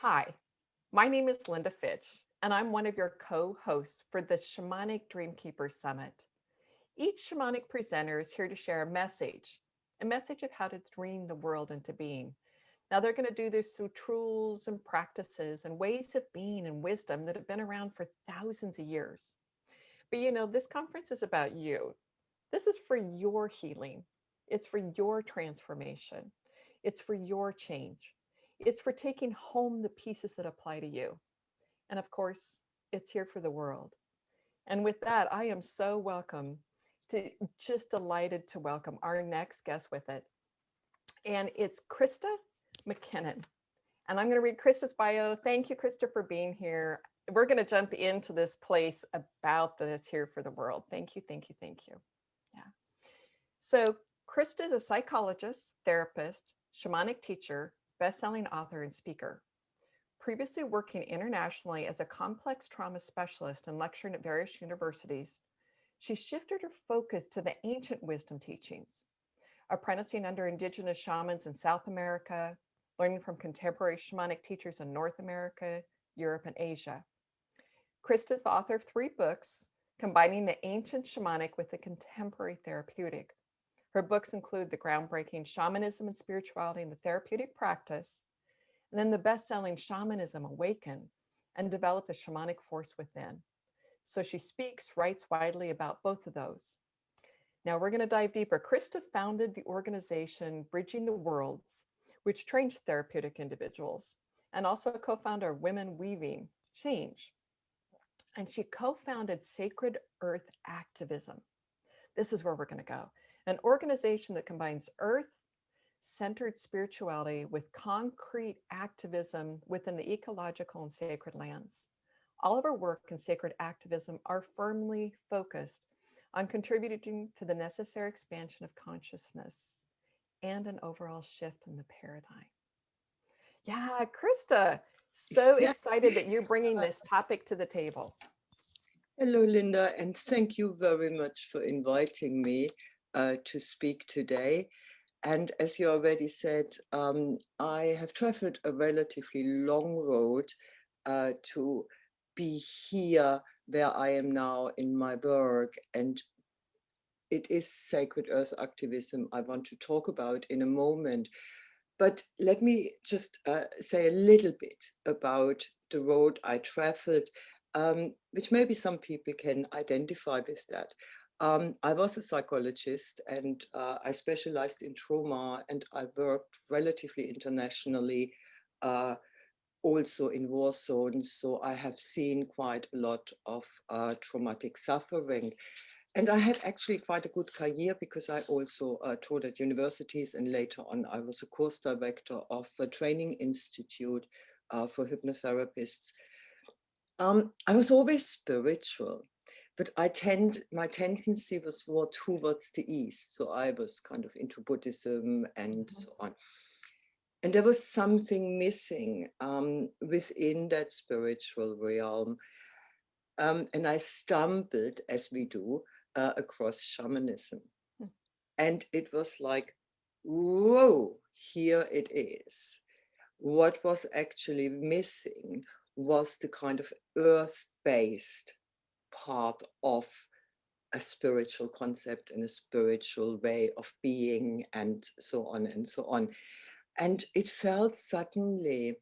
Hi, my name is Linda Fitch, and I'm one of your co-hosts for the Shamanic Dreamkeeper Summit. Each shamanic presenter is here to share a message of how to dream the world into being. Now, they're going to do this through tools and practices and ways of being and wisdom that have been around for thousands of years. But this conference is about you. This is for your healing, it's for your transformation, it's for your change, it's for taking home the pieces that apply to you. And of course, it's here for the world. And with that, I am so just delighted to welcome our next guest with it. And it's Krista McKinnon. And I'm going to read Krista's bio. Thank you, Krista, for being here. We're going to jump into this place about that it's here for the world. Thank you, thank you, thank you. Yeah. So, Krista is a psychologist, therapist, shamanic teacher, best-selling author, and speaker. Previously working internationally as a complex trauma specialist and lecturing at various universities, she shifted her focus to the ancient wisdom teachings, apprenticing under indigenous shamans in South America, learning from contemporary shamanic teachers in North America, Europe, and Asia. Krista is the author of 3 books combining the ancient shamanic with the contemporary therapeutic. Her books include the groundbreaking Shamanism and Spirituality in the Therapeutic Practice, and then the best-selling Shamanism Awaken and Develop the Shamanic Force Within. So she speaks, writes widely about both of those. Now we're going to dive deeper. Krista founded the organization Bridging the Worlds, which trains therapeutic individuals, and also a co-founder of Women Weaving Change. And she co-founded Sacred Earth Activism. This is where we're going to go. An organization that combines earth-centered spirituality with concrete activism within the ecological and sacred lands. All of our work in sacred activism are firmly focused on contributing to the necessary expansion of consciousness and an overall shift in the paradigm. Yeah, Krista, so Yeah. excited that you're bringing this topic to the table. Hello, Linda, and thank you very much for inviting me to speak today. And as you already said, I have traveled a relatively long road to be here where I am now in my work. And it is sacred earth activism I want to talk about in a moment. But let me just say a little bit about the road I traveled, which maybe some people can identify with that. I was a psychologist and I specialized in trauma, and I worked relatively internationally, also in war zones. So I have seen quite a lot of traumatic suffering. And I had actually quite a good career because I also taught at universities, and later on I was a course director of a training institute for hypnotherapists. I was always spiritual, but my tendency was more towards the East. So I was kind of into Buddhism and Mhm. so on. And there was something missing within that spiritual realm. And I stumbled, as we do, across shamanism. And it was like, whoa, here it is. What was actually missing was the kind of earth-based part of a spiritual concept and a spiritual way of being, and so on and so on. And it felt suddenly,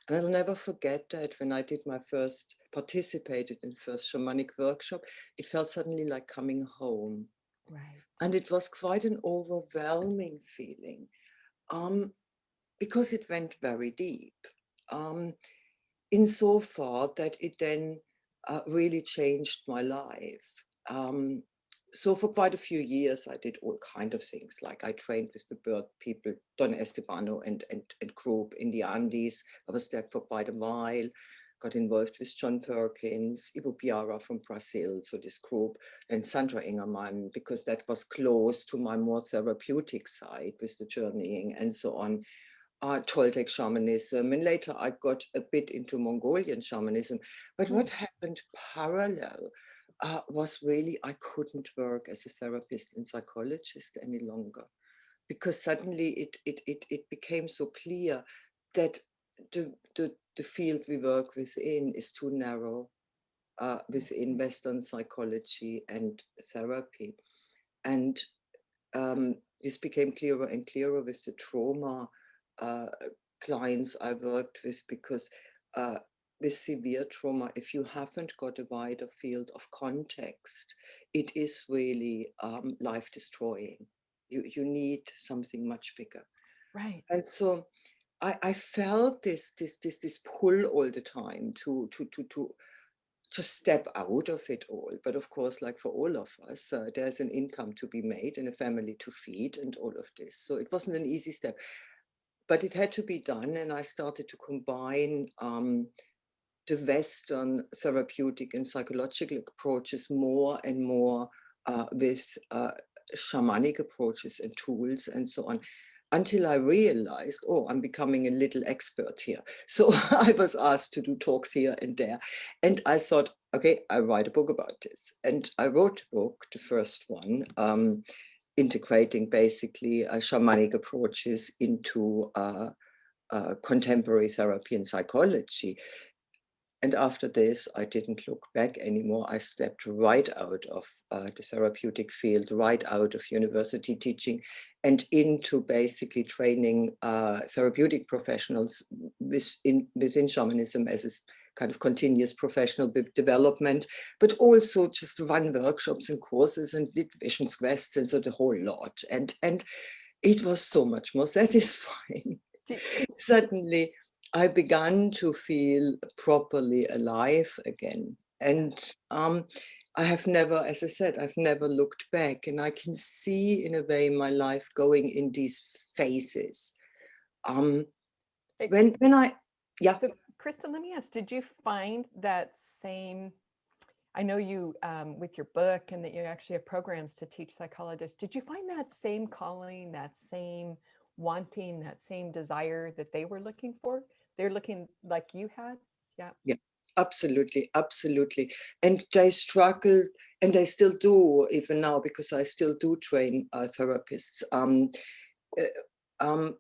and I'll never forget that when I did my first, participated in first shamanic workshop, it felt suddenly like coming home. Right. And it was quite an overwhelming feeling because it went very deep. Um, Insofar that it then really changed my life. So for quite a few years, I did all kind of things. Like I trained with the bird people, Don Estebano and group in the Andes. I was there for quite a while. Got involved with John Perkins, Ibu Piara from Brazil, so this group, and Sandra Ingerman, because that was close to my more therapeutic side with the journeying and so on. Toltec shamanism, and later I got a bit into Mongolian shamanism. But Hmm. what happened parallel was really I couldn't work as a therapist and psychologist any longer, because suddenly it became so clear that the field we work within is too narrow within Western psychology and therapy. And this became clearer and clearer with the trauma clients I worked with, because with severe trauma, if you haven't got a wider field of context, it is really life destroying. You need something much bigger. Right. And so I felt this pull all the time to just step out of it all. But of course, like for all of us, there's an income to be made and a family to feed and all of this. So it wasn't an easy step, but it had to be done. And I started to combine the Western therapeutic and psychological approaches more and more with shamanic approaches and tools and so on, until I realized, oh, I'm becoming a little expert here. So I was asked to do talks here and there. And I thought, okay, I'll write a book about this. And I wrote a book, the first one, integrating basically shamanic approaches into contemporary therapy and psychology. And after this, I didn't look back anymore. I stepped right out of the therapeutic field, right out of university teaching, and into basically training therapeutic professionals within shamanism as a kind of continuous professional development, but also just run workshops and courses and did visions quests and so the whole lot. And it was so much more satisfying. Suddenly, I began to feel properly alive again. And I have never, as I said, I've never looked back. And I can see in a way my life going in these phases. When I, yeah. So, Kristen, let me ask, did you find that same, I know you, with your book and that you actually have programs to teach psychologists, did you find that same calling, that same wanting, that same desire that they were looking for? They're looking like you had? Yeah. Yeah, absolutely, absolutely. And they struggled, and they still do even now, because I still do train therapists. Uh, um,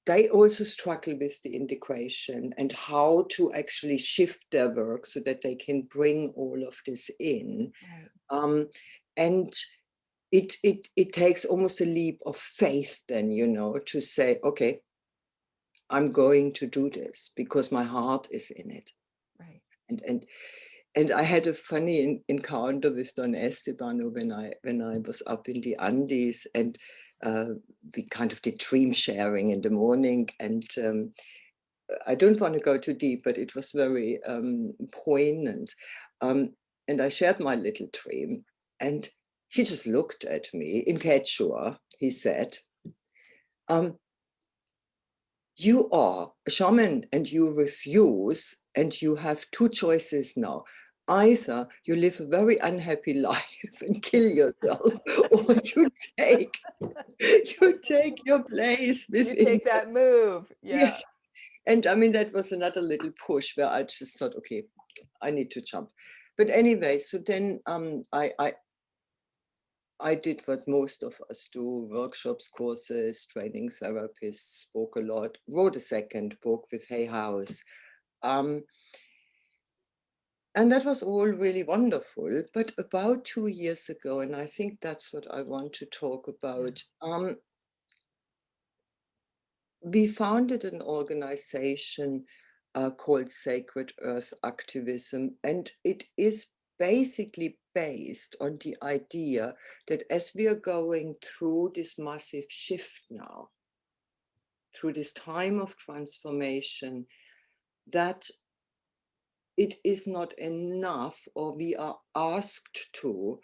they also struggle with the integration and how to actually shift their work so that they can bring all of this in. Right. And it takes almost a leap of faith then, you know, to say, okay, I'm going to do this because my heart is in it. Right. And I had a funny encounter with Don Esteban when I was up in the Andes, and we kind of did dream sharing in the morning. And I don't want to go too deep, but it was very poignant. And I shared my little dream, and he just looked at me in Quechua. He said, you are a shaman and you refuse, and you have two choices now. Either you live a very unhappy life and kill yourself, or take you take your place You within. take that move. Yeah. Yes. And I mean, that was another little push where I just thought, okay, I need to jump. But anyway, so then I did what most of us do: workshops, courses, training therapists, spoke a lot, wrote a second book with Hay House. And that was all really wonderful. But about 2 years ago, and I think that's what I want to talk about, we founded an organization called Sacred Earth Activism, and it is basically based on the idea that as we are going through this massive shift now, through this time of transformation, that it is not enough, or we are asked to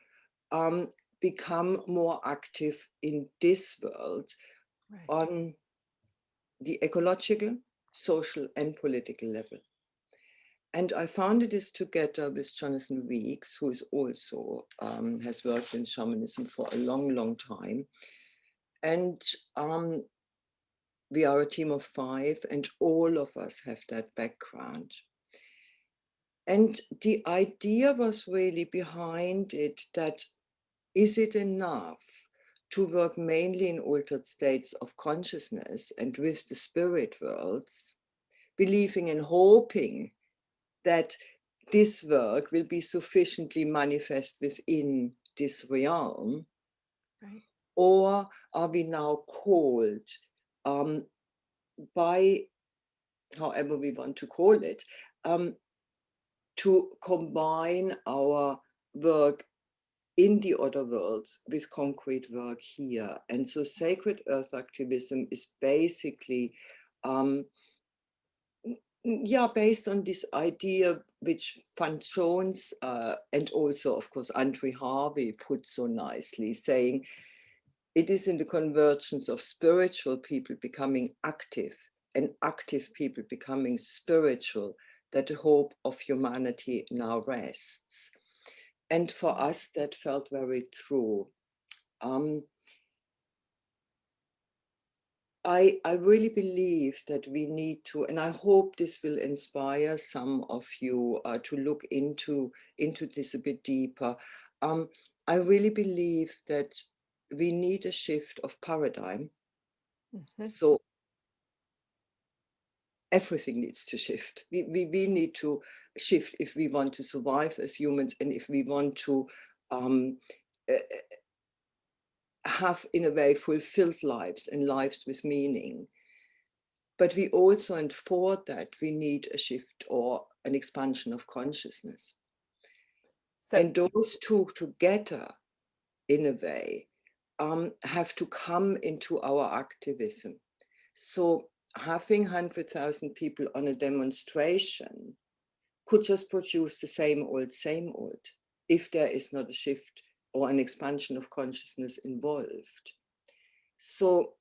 become more active in this world Right. on the ecological, social, and political level. And I founded this together with Jonathan Weeks, who is also has worked in shamanism for a long, long time. And we are a team of 5, and all of us have that background. And the idea was really behind it that, is it enough to work mainly in altered states of consciousness and with the spirit worlds, believing and hoping that this work will be sufficiently manifest within this realm? Right. Or are we now called by, however we want to call it, to combine our work in the other worlds with concrete work here? And so sacred earth activism is basically based on this idea which Van Jones and also, of course, Andre Harvey put so nicely, saying it is in the convergence of spiritual people becoming active and active people becoming spiritual that the hope of humanity now rests. And for us, that felt very true. I really believe that we need to, and I hope this will inspire some of you to look into this a bit deeper. I really believe that we need a shift of paradigm. So everything needs to shift. We need to shift if we want to survive as humans, and if we want to have, in a way, fulfilled lives and lives with meaning. But we also, and for that, we need a shift or an expansion of consciousness. So, And those two together, in a way, have to come into our activism. So having 100,000 people on a demonstration could just produce the same old, if there is not a shift or an expansion of consciousness involved. So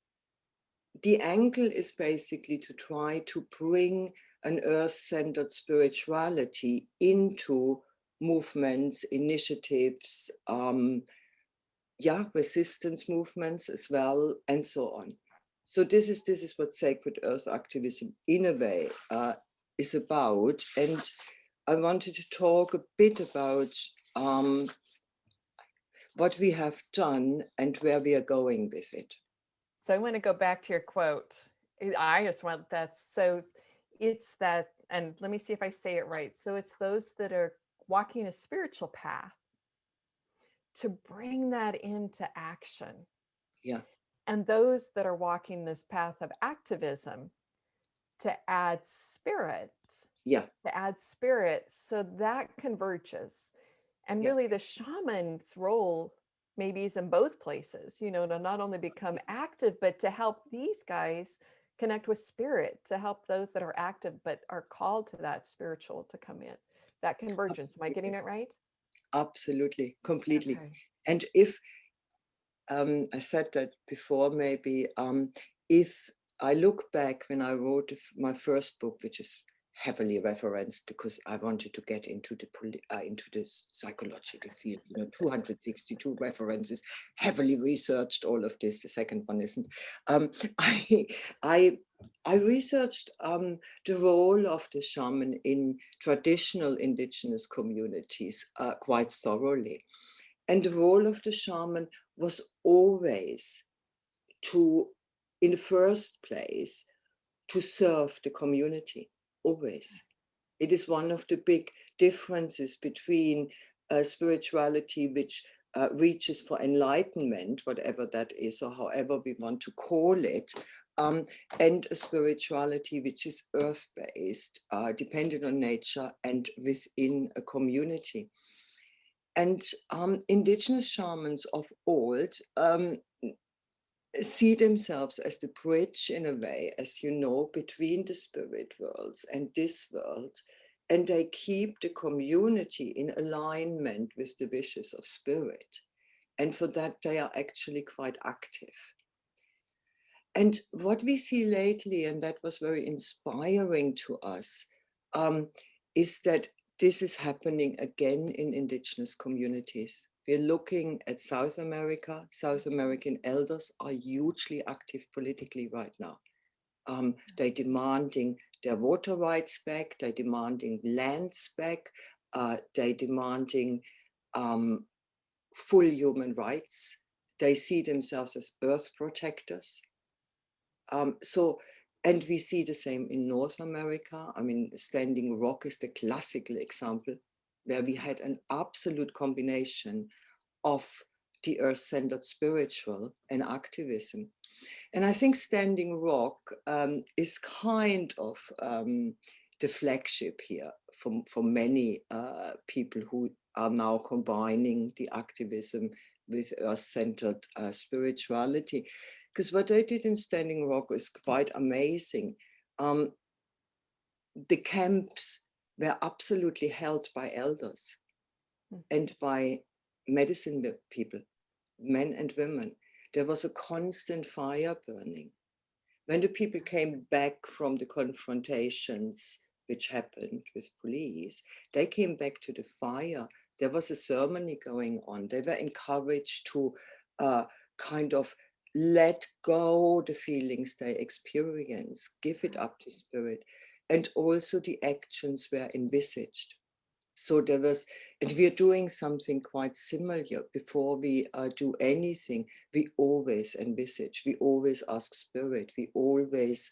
the angle is basically to try to bring an earth-centered spirituality into movements, initiatives, resistance movements as well, and so on. So this is what sacred earth activism, in a way, is about. And I wanted to talk a bit about what we have done and where we are going with it. so I want to go back to your quote. I just want that. So it's that, and let me see if I say it right. So it's those that are walking a spiritual path to bring that into action. Yeah. And those that are walking this path of activism to add spirit. Yeah. To add spirit. So that converges. And Yeah. really the shaman's role maybe is in both places, to not only become active, but to help these guys connect with spirit, to help those that are active but are called to that spiritual to come in. That convergence. Am I getting it right? Absolutely, completely. Okay. And if I said that before, maybe if I look back when I wrote my first book, which is heavily referenced because I wanted to get into this psychological field, 262 references, heavily researched all of this. The second one isn't. I researched the role of the shaman in traditional indigenous communities quite thoroughly. And the role of the shaman was always to, in the first place, to serve the community, always. It is one of the big differences between spirituality, which reaches for enlightenment, whatever that is, or however we want to call it, and a spirituality which is earth-based, dependent on nature and within a community. And indigenous shamans of old see themselves as the bridge, in a way, as you know, between the spirit worlds and this world. And they keep the community in alignment with the wishes of spirit. And for that, they are actually quite active. And what we see lately, and that was very inspiring to us, is that this is happening again in indigenous communities. We're looking at South America. South American elders are hugely active politically right now. They're demanding their water rights back, they're demanding lands back, they're demanding full human rights. They see themselves as earth protectors. And we see the same in North America. I mean, Standing Rock is the classical example where we had an absolute combination of the earth-centered spiritual and activism. And I think Standing Rock is kind of the flagship here for many people who are now combining the activism with earth-centered spirituality. Because what I did in Standing Rock is quite amazing. The camps were absolutely held by elders and by medicine people, men and women. There was a constant fire burning. When the people came back from the confrontations which happened with police, they came back to the fire. There was a ceremony going on. They were encouraged to kind of let go the feelings they experience, give it up to spirit. And also the actions were envisaged. So there was, and we are doing something quite similar. Before we do anything, we always envisage, we always ask spirit, we always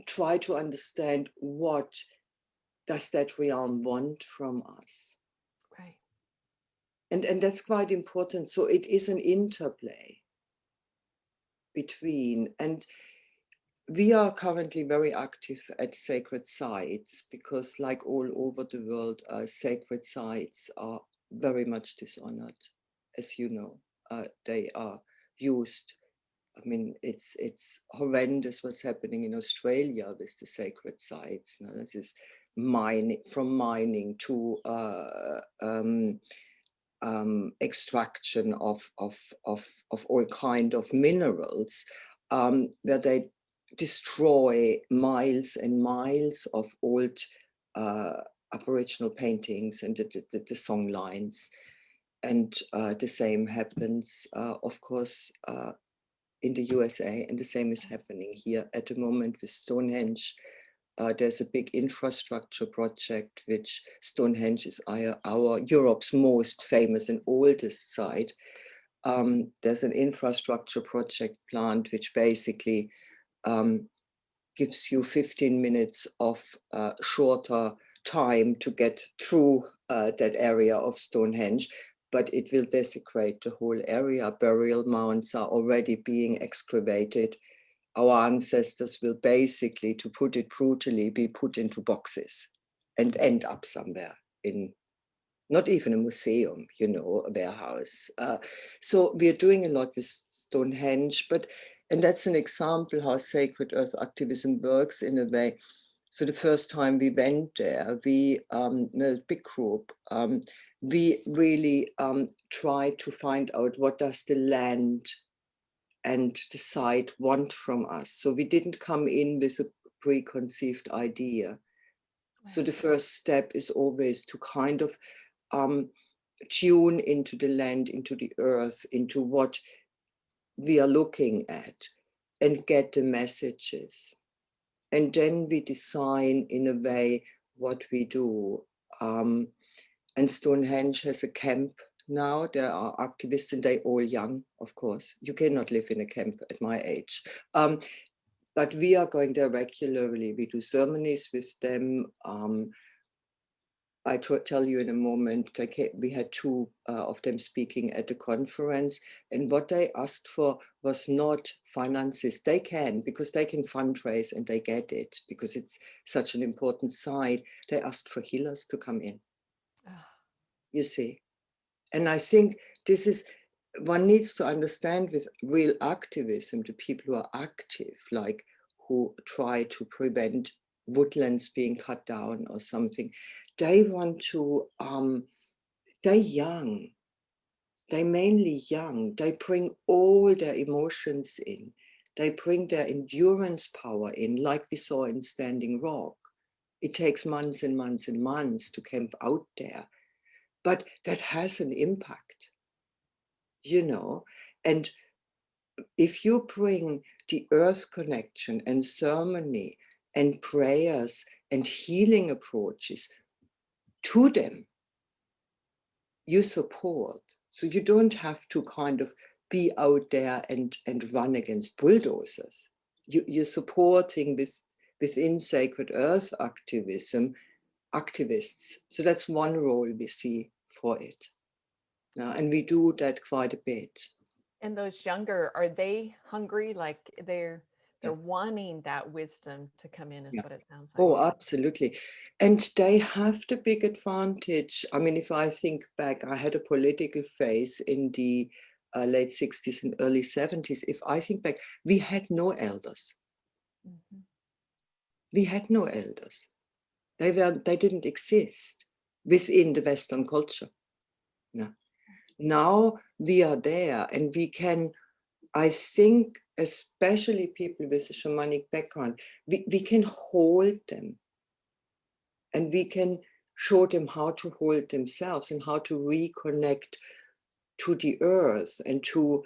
try to understand what does that realm want from us. Right. And that's quite important. So it is an interplay between, and we are currently very active at sacred sites because, like all over the world, sacred sites are very much dishonored. As you know, they are used. I mean, it's horrendous what's happening in Australia with the sacred sites. Now, this is mining, from mining to extraction of all kind of minerals, where they destroy miles and miles of old Aboriginal paintings and the song lines. And the same happens, of course, in the USA, and the same is happening here at the moment with Stonehenge. There's a big infrastructure project, which Stonehenge is our Europe's most famous and oldest site. There's an infrastructure project planned, which basically gives you 15 minutes of shorter time to get through that area of Stonehenge, but it will desecrate the whole area. Burial mounds are already being excavated. Our ancestors will basically, to put it brutally, be put into boxes and end up somewhere in, not even a museum, you know, a warehouse. So we are doing a lot with Stonehenge, and that's an example how sacred earth activism works in a way. So the first time we went there, we, a big group, we really tried to find out what does the land and the site want from us. So we didn't come in with a preconceived idea. Right. So the first step is always to kind of tune into the land, into the earth, into what we are looking at, and get the messages. And then we design in a way what we do. And Stonehenge has a camp now. There are activists, and they're all young, of course. You cannot live in a camp at my age. But we are going there regularly. We do ceremonies with them. I tell you in a moment, we had two of them speaking at the conference, and what they asked for was not finances. They can, because they can fundraise and they get it, because it's such an important site. They asked for healers to come in, you see. And I think this is, one needs to understand with real activism, the people who are active, like who try to prevent woodlands being cut down or something, they want to, they're young, they're mainly young, they bring all their emotions in, they bring their endurance power in, like we saw in Standing Rock. It takes months and months and months to camp out there, but that has an impact, you know. And if you bring the earth connection and ceremony and prayers and healing approaches to them, you support. So you don't have to kind of be out there and run against bulldozers. you're supporting this within Sacred Earth activism, activists. So that's one role we see for it. And we do that quite a bit. And those younger, are they hungry? Like they're Yeah. wanting that wisdom to come in, is Yeah. what it sounds like. Oh, absolutely. And they have the big advantage. I mean, if I think back, I had a political phase in the late 60s and early 70s. If I think back, we had no elders. Mm-hmm. We had no elders. They didn't exist within the Western culture. No. Now we are there, and we can, I think, especially people with a shamanic background, we can hold them, and we can show them how to hold themselves and how to reconnect to the earth and to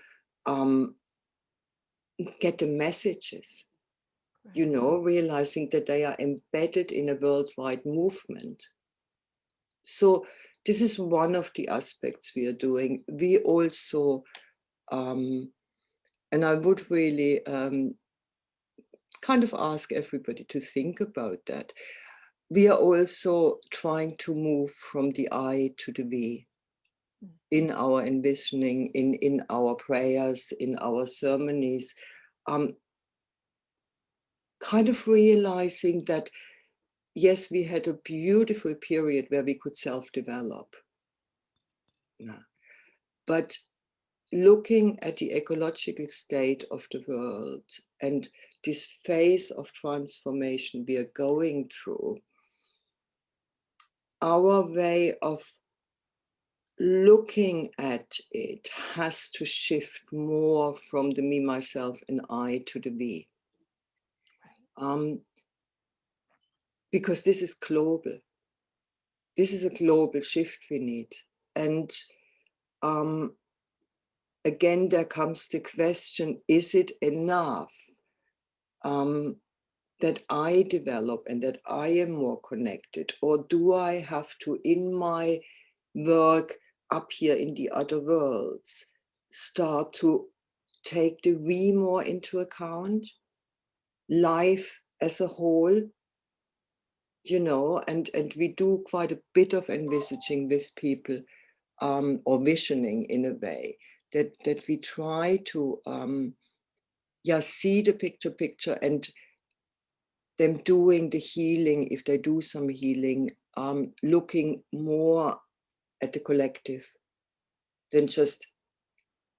get the messages, you Right. know, realizing that they are embedded in a worldwide movement. So this is one of the aspects we are doing. We also, and I would really kind of ask everybody to think about that. We are also trying to move from the I to the we in our envisioning, in our prayers, in our ceremonies, kind of realizing that, yes, we had a beautiful period where we could self-develop. Yeah. But looking at the ecological state of the world and this phase of transformation we are going through, our way of looking at it has to shift more from the me, myself, and I to the we. Right. Because this is global. This is a global shift we need. And again, there comes the question, is it enough that I develop and that I am more connected? Or do I have to, in my work up here in the other worlds, start to take the we more into account, life as a whole, you know, and we do quite a bit of envisaging with people, or visioning in a way, that we try to see the picture and them doing the healing, if they do some healing, looking more at the collective than just,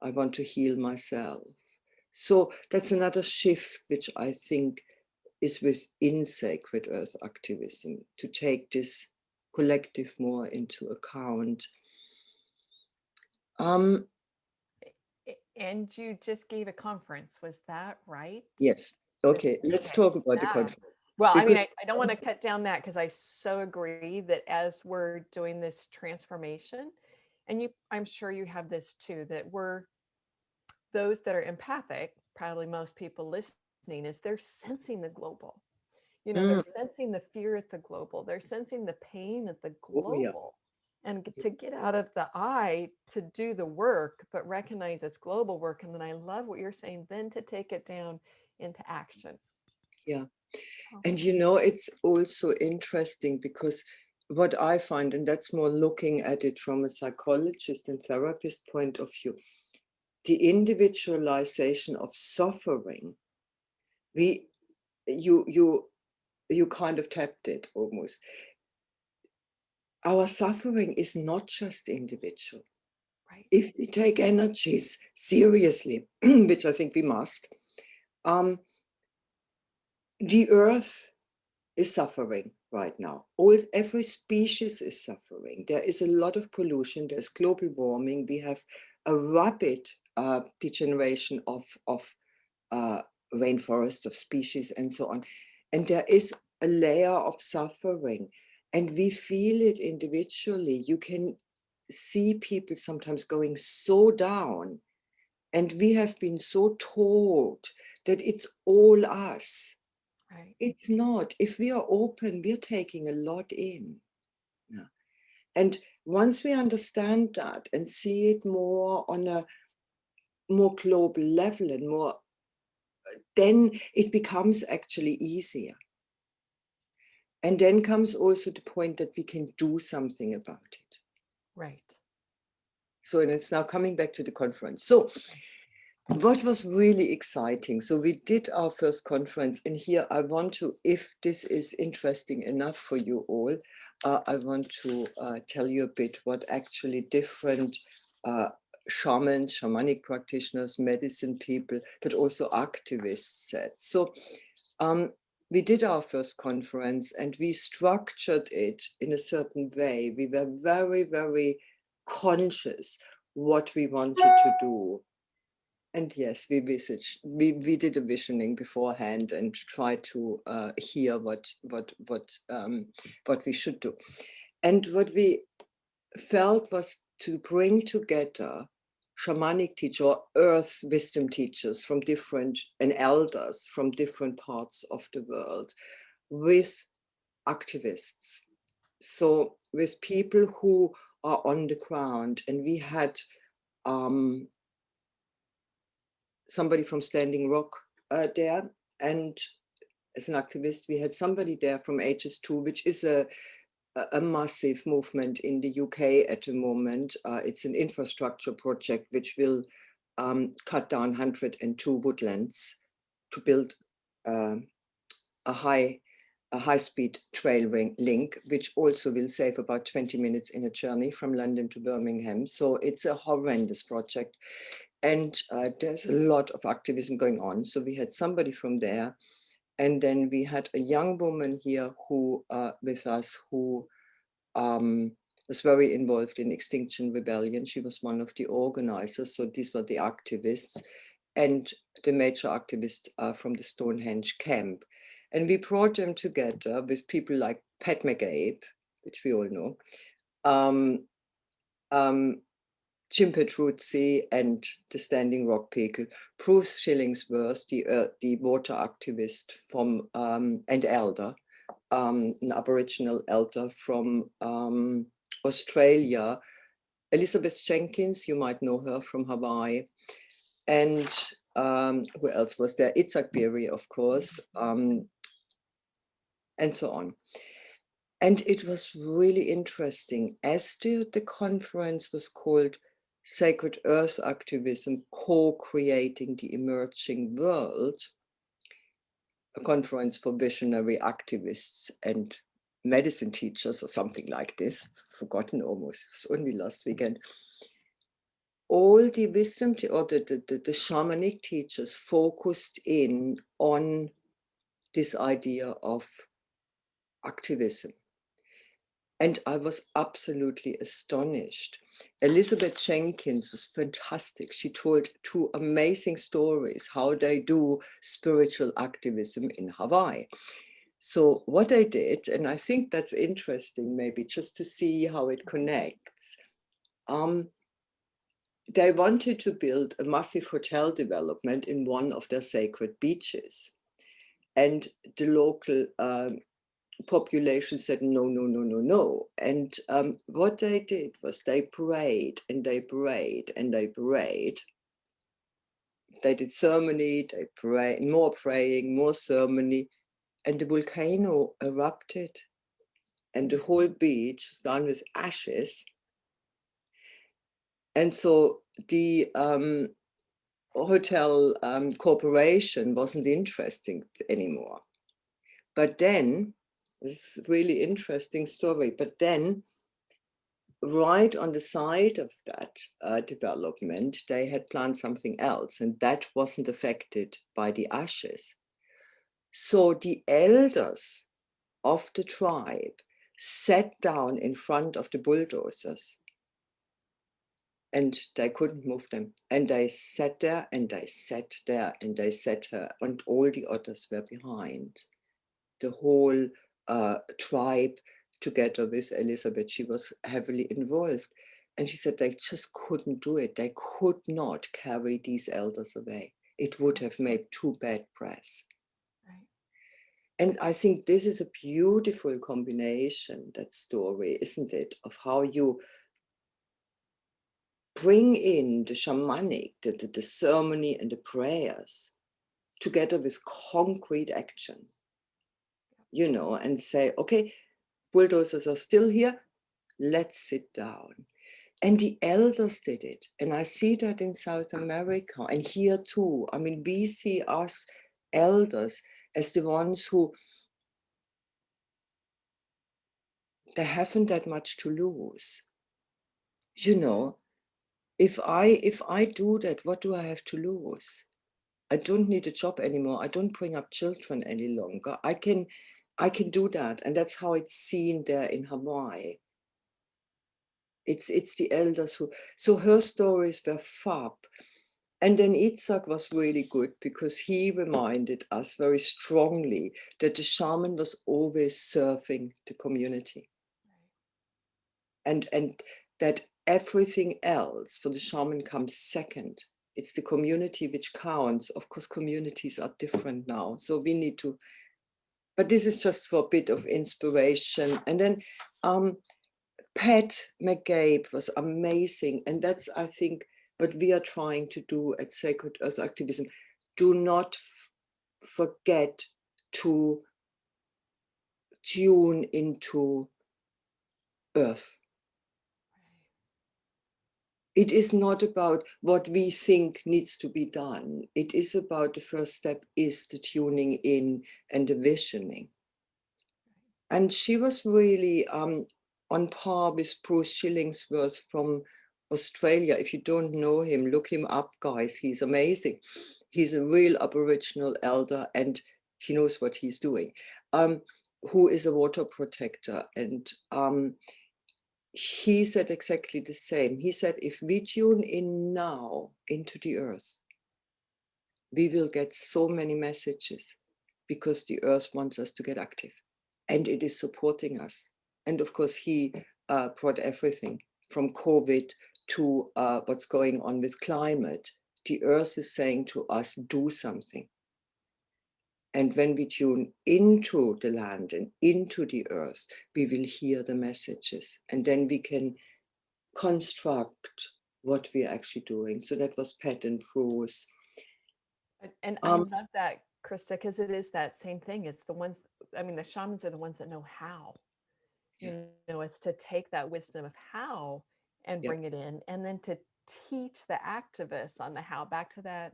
I want to heal myself. So that's another shift, which I think is within Sacred Earth activism, to take this collective more into account. And you just gave a conference, was that right? Yes. Okay, let's talk about the Yeah. conference. Well, I Because mean, I don't want to cut down that because I so agree that as we're doing this transformation, and I'm sure you have this too, that we're those that are empathic, probably most people listening, is they're sensing the global. They're sensing the fear at the global. They're sensing the pain at the oh yeah, global. And to get out of the I to do the work, but recognize it's global work. And then I love what you're saying, then to take it down into action. yeah. And Awesome. you know, it's also interesting because what I find, and that's more looking at it from a psychologist and therapist point of view, the individualization of suffering, you kind of tapped it almost. Our suffering is not just individual. Right. If we take energies seriously, which I think we must, the earth is suffering right now. Every species is suffering. There is a lot of pollution. There's global warming. We have a rapid degeneration of rainforests, of species, and so on. And there is a layer of suffering, and we feel it individually. You can see people sometimes going so down, and we have been so told that it's all us. Right. It's not. If we are open, we're taking a lot in. Yeah. And once we understand that and see it more on a more global level and more then it becomes actually easier. And then comes also the point that we can do something about it. Right. So, and it's now coming back to the conference. So what was really exciting, so we did our first conference, and here I want to, if this is interesting enough for you all, I want to tell you a bit what actually different shamans, shamanic practitioners, medicine people, but also activists said. So we did our first conference and we structured it in a certain way. We were very, very conscious what we wanted to do. And yes, we did a visioning beforehand and tried to hear what we should do. And what we felt was to bring together shamanic teachers, earth wisdom teachers from different, and elders from different parts of the world with activists. So with people who are on the ground, and we had somebody from Standing Rock there, and as an activist, we had somebody there from HS2, which is a massive movement in the UK at the moment. It's an infrastructure project which will cut down 102 woodlands to build a high-speed trail link, which also will save about 20 minutes in a journey from London to Birmingham. So it's a horrendous project. And there's a lot of activism going on. So we had somebody from there. And then we had a young woman here who with us who was very involved in Extinction Rebellion. She was one of the organizers. So these were the activists and the major activists from the Stonehenge camp. And we brought them together with people like Pat McCabe, which we all know, Jim Petruzzi and the Standing Rock people, Bruce Shillingsworth, the water activist from and elder, an Aboriginal elder from Australia, Elizabeth Jenkins, you might know her from Hawaii, and who else was there? Itzhak Beery, of course, and so on. And it was really interesting. As the conference was called Sacred Earth Activism, Co-Creating the Emerging World, a conference for visionary activists and medicine teachers or something like this, forgotten almost, it was only last weekend. All the wisdom, or the shamanic teachers focused in on this idea of activism. And I was absolutely astonished. Elizabeth Jenkins was fantastic. She told 2 amazing stories how they do spiritual activism in Hawaii. So what I did, and I think that's interesting, maybe just to see how it connects, they wanted to build a massive hotel development in one of their sacred beaches. And the local population said no, no, no, no, no. And what they did was they prayed and they prayed and they prayed. They did ceremony, they prayed, more praying, more ceremony, and the volcano erupted and the whole beach was done with ashes. And so the hotel corporation wasn't interesting anymore. But then, this is a really interesting story, but then right on the side of that development, they had planned something else, and that wasn't affected by the ashes. So the elders of the tribe sat down in front of the bulldozers and they couldn't move them. And they sat there and they sat there and they sat her, and all the others were behind. The whole tribe, together with Elizabeth, she was heavily involved. And she said they just couldn't do it. They could not carry these elders away. It would have made too bad press. Right. And I think this is a beautiful combination, that story, isn't it, of how you bring in the shamanic, the ceremony and the prayers, together with concrete action, you know, and say, okay, bulldozers are still here, let's sit down. And the elders did it. And I see that in South America and here too. I mean, we see us elders as the ones who, they haven't that much to lose. You know, if I do that, what do I have to lose? I don't need a job anymore. I don't bring up children any longer. I can do that. And that's how it's seen there in Hawaii. It's the elders who, so her stories were fab. And then Itzhak was really good because he reminded us very strongly that the shaman was always serving the community. And that everything else for the shaman comes second. It's the community which counts. Of course, communities are different now. So we need to, but this is just for a bit of inspiration. And then Pat McGabe was amazing. And that's, I think, what we are trying to do at Sacred Earth Activism. Do not forget to tune into Earth. It is not about what we think needs to be done. It is about the first step is the tuning in and the visioning. And she was really on par with Bruce Shillingsworth from Australia. If you don't know him, look him up, guys. He's amazing. He's a real Aboriginal elder and he knows what he's doing, who is a water protector. And he said exactly the same. He said, if we tune in now into the earth, we will get so many messages because the earth wants us to get active and it is supporting us. And of course, he brought everything from COVID to what's going on with climate. The earth is saying to us, do something. And when we tune into the land and into the earth, we will hear the messages and then we can construct what we're actually doing. So that was Pat and Bruce. And I love that, Krista, because it is that same thing. It's the ones, I mean, the shamans are the ones that know how. Yeah. You know, it's to take that wisdom of how and bring it in, and then to teach the activists on the how, back to that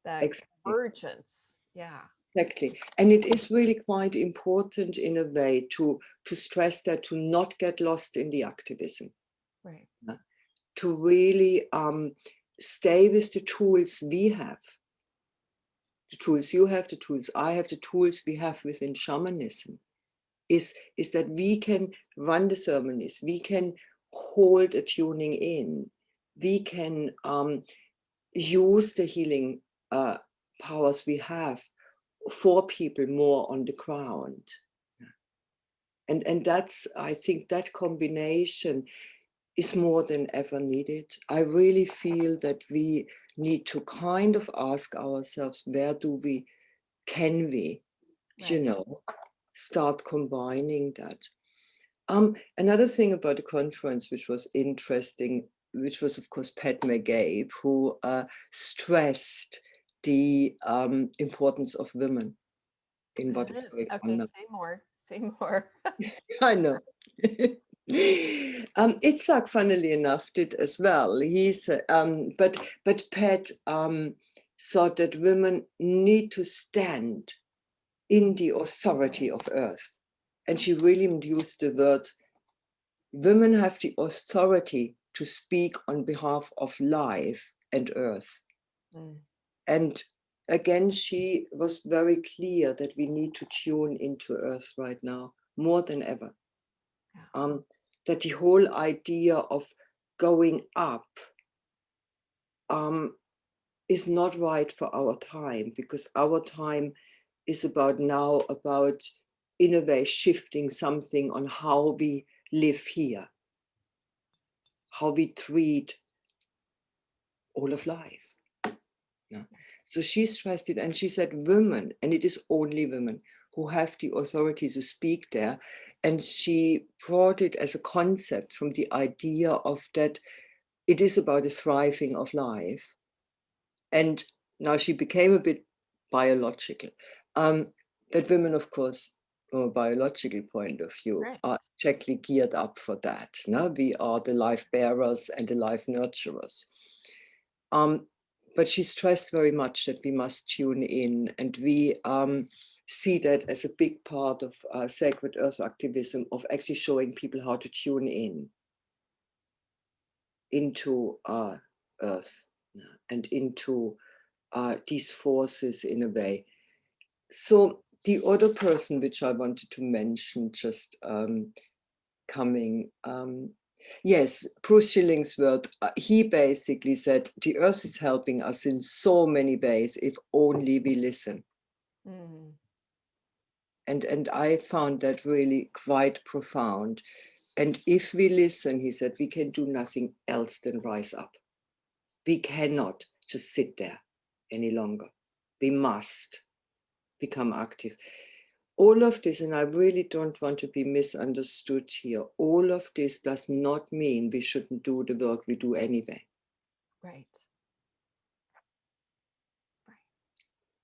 Exactly. convergence. Yeah. Exactly. And it is really quite important in a way to stress that, to not get lost in the activism. Right. To really stay with the tools we have. The tools you have, the tools I have, the tools we have within shamanism, is that we can run the ceremonies, we can hold a tuning in, we can use the healing powers we have for people more on the ground. And that's, I think that combination is more than ever needed. I really feel that we need to kind of ask ourselves, where can we, you know, start combining that. Another thing about the conference, which was interesting, which was of course Pat McGabe, who stressed the importance of women in what is going on now. Say more. Say more. I know. Itzhak, funnily enough, did as well. He's but Pat thought that women need to stand in the authority of earth, and she really used the word, women have the authority to speak on behalf of life and earth. And again, she was very clear that we need to tune into earth right now more than ever. That the whole idea of going up is not right for our time, because our time is about now, about in a way shifting something on how we live here, how we treat all of life. Yeah. So she stressed it, and she said women, and it is only women who have the authority to speak there. And she brought it as a concept from the idea of that it is about the thriving of life. And now she became a bit biological. That women, of course, from a biological point of view, Right. are exactly geared up for that. No? We are the life bearers and the life nurturers. But she stressed very much that we must tune in, and we see that as a big part of sacred earth activism, of actually showing people how to tune in into earth and into these forces in a way. So the other person which I wanted to mention, just coming, yes, Bruce Shillingsworth, he basically said, the earth is helping us in so many ways if only we listen. Mm. And I found that really quite profound. And if we listen, he said, we can do nothing else than rise up. We cannot just sit there any longer. We must become active. All of this, and I really don't want to be misunderstood here, all of this does not mean we shouldn't do the work we do anyway. Right. Right.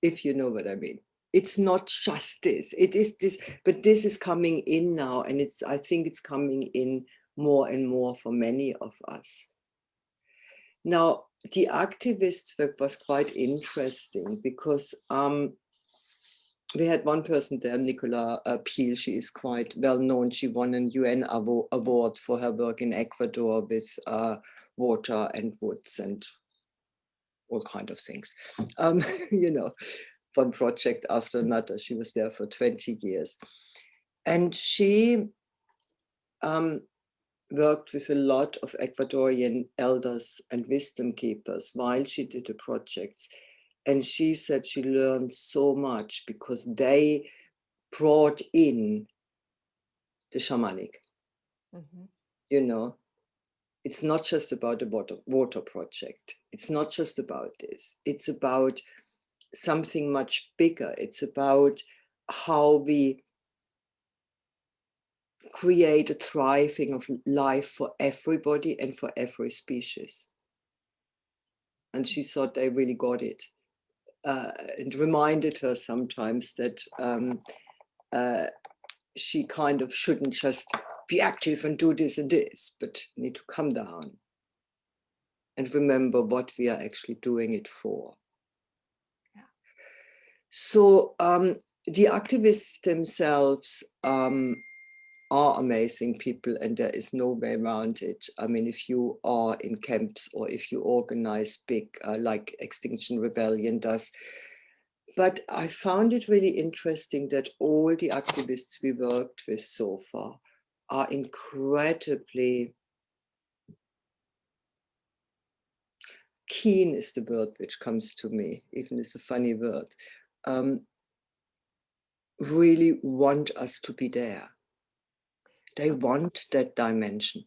If you know what I mean. It's not just this, it is this, but this is coming in now, and I think it's coming in more and more for many of us. Now, the activists work was quite interesting because we had one person there, Nicola Peel. She is quite well known. She won an UN award for her work in Ecuador with water and woods and all kind of things. You know, one project after another. She was there for 20 years. And she worked with a lot of Ecuadorian elders and wisdom keepers while she did the projects. And she said she learned so much because they brought in the shamanic. Mm-hmm. You know, it's not just about the water project. It's not just about this. It's about something much bigger. It's about how we create a thriving of life for everybody and for every species. And she thought they really got it. And reminded her sometimes that she kind of shouldn't just be active and do this and this, but need to come down and remember what we are actually doing it for. Yeah. So the activists themselves are amazing people, and there is no way around it. I mean, if you are in camps or if you organize big, like Extinction Rebellion does. But I found it really interesting that all the activists we worked with so far are incredibly keen, is the word which comes to me, even it's a funny word, really want us to be there. They want that dimension,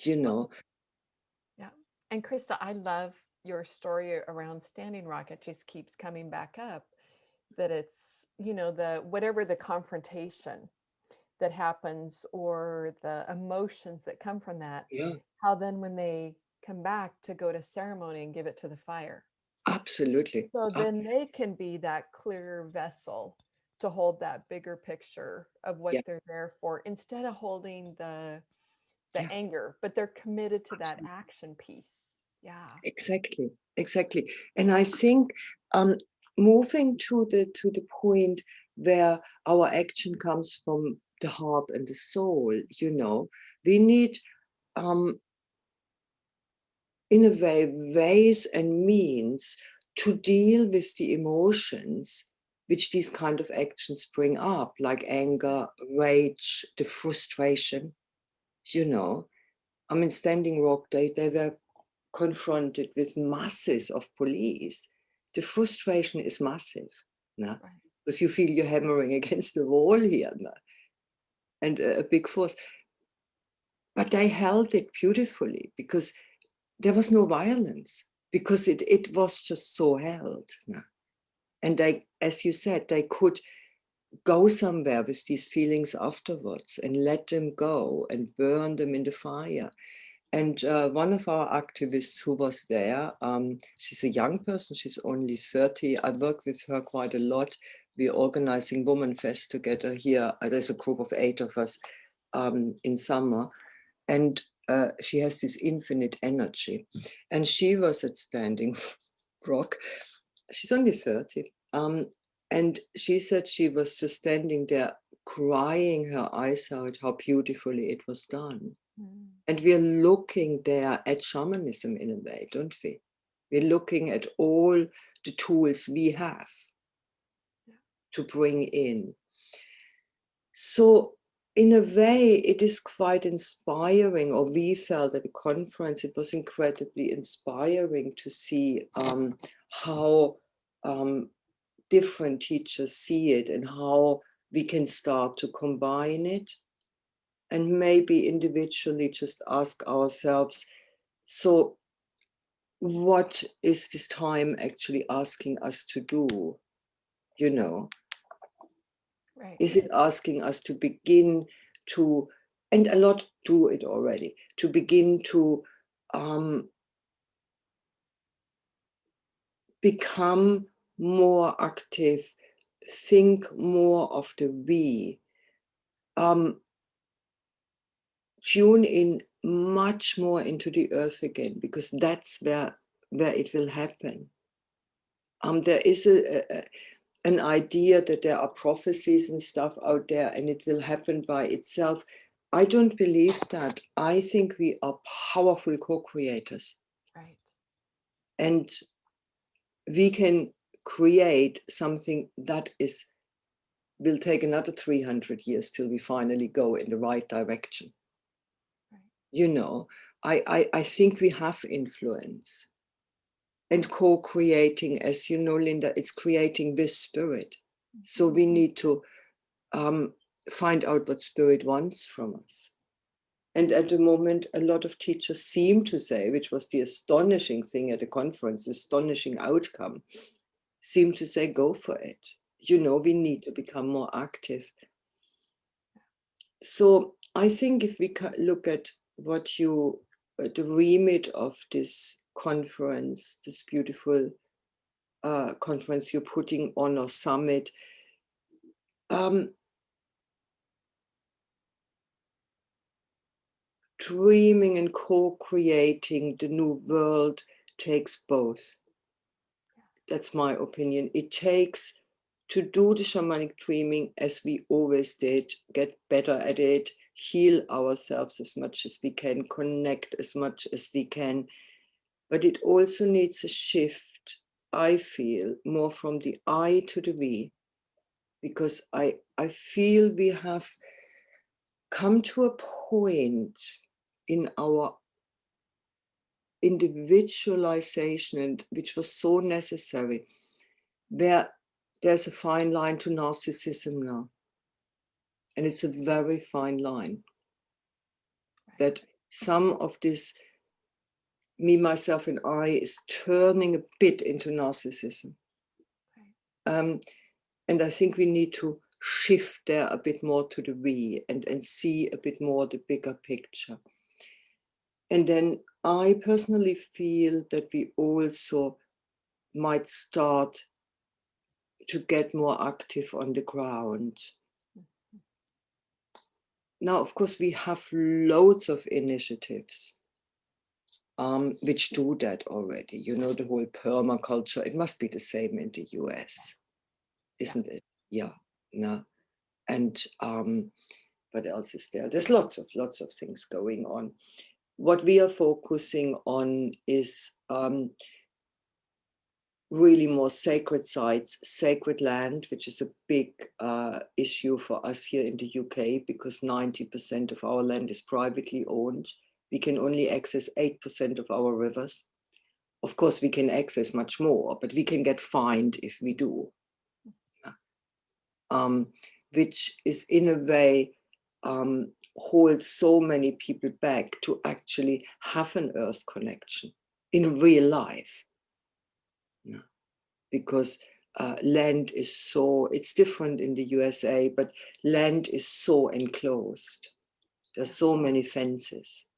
you know. Yeah. And Krista, I love your story around Standing Rock. It just keeps coming back up that it's, the whatever the confrontation that happens or the emotions that come from that, Yeah, how then when they come back to go to ceremony and give it to the fire. absolutely. So then they can be that clear vessel to hold that bigger picture of what Yeah, they're there for instead of holding the yeah, anger, but they're committed to that absolutely. action piece. Yeah. Exactly, exactly. And I think moving to the point where our action comes from the heart and the soul, you know, we need in a way ways and means to deal with the emotions which these kind of actions bring up, like anger, rage, the frustration, you know. I mean, Standing Rock, they were confronted with masses of police. The frustration is massive, no? Right. Because you feel you're hammering against the wall here, no? And a big force. But they held it beautifully because there was no violence, because it was just so held. No? And they, as you said, they could go somewhere with these feelings afterwards and let them go and burn them in the fire. And one of our activists who was there, she's a young person, she's only 30. I work with her quite a lot. We're organizing Woman Fest together here. There's a group of 8 of us in summer. And she has this infinite energy. And she was at Standing Rock. She's only 30. And she said she was just standing there crying her eyes out how beautifully it was done. And we're looking there at shamanism in a way, don't we? We're looking at all the tools we have to bring in. So in a way, it is quite inspiring, or we felt at the conference, it was incredibly inspiring to see how different teachers see it and how we can start to combine it. And maybe individually just ask ourselves, so what is this time actually asking us to do? You know, Right. Is it asking us to begin to, and a lot do it already, to begin to become more active, think more of the we, tune in much more into the earth again, because that's where it will happen. There is an idea that there are prophecies and stuff out there and it will happen by itself. I don't believe that. I think we are powerful co-creators. Right. And we can create something that will take another 300 years till we finally go in the right direction. Right. You know, I think we have influence. And co-creating, as you know, Linda, it's creating with spirit. So we need to find out what spirit wants from us. And at the moment, a lot of teachers seem to say, which was the astonishing thing at the conference, astonishing outcome, seem to say, go for it. You know, we need to become more active. So I think if we look at what the remit of this conference, this beautiful conference you're putting on, or summit, dreaming and co-creating the new world takes both. That's my opinion. It takes to do the shamanic dreaming as we always did, get better at it, heal ourselves as much as we can, connect as much as we can. But it also needs a shift, I feel, more from the I to the we, because I feel we have come to a point in our individualization, and which was so necessary, where there's a fine line to narcissism now. And it's a very fine line. That some of this me, myself, and I is turning a bit into narcissism. And I think we need to shift there a bit more to the we and see a bit more the bigger picture. And then I personally feel that we also might start to get more active on the ground. Now, of course, we have loads of initiatives which do that already. You know, the whole permaculture, it must be the same in the US, isn't it? Yeah, no. And what else is there? There's lots of things going on. What we are focusing on is really more sacred sites, sacred land, which is a big issue for us here in the UK, because 90% of our land is privately owned. We can only access 8% of our rivers. Of course, we can access much more, but we can get fined if we do. Which is in a way holds so many people back to actually have an earth connection in real life. Because land is so, it's different in the USA, but land is so enclosed. There's so many fences.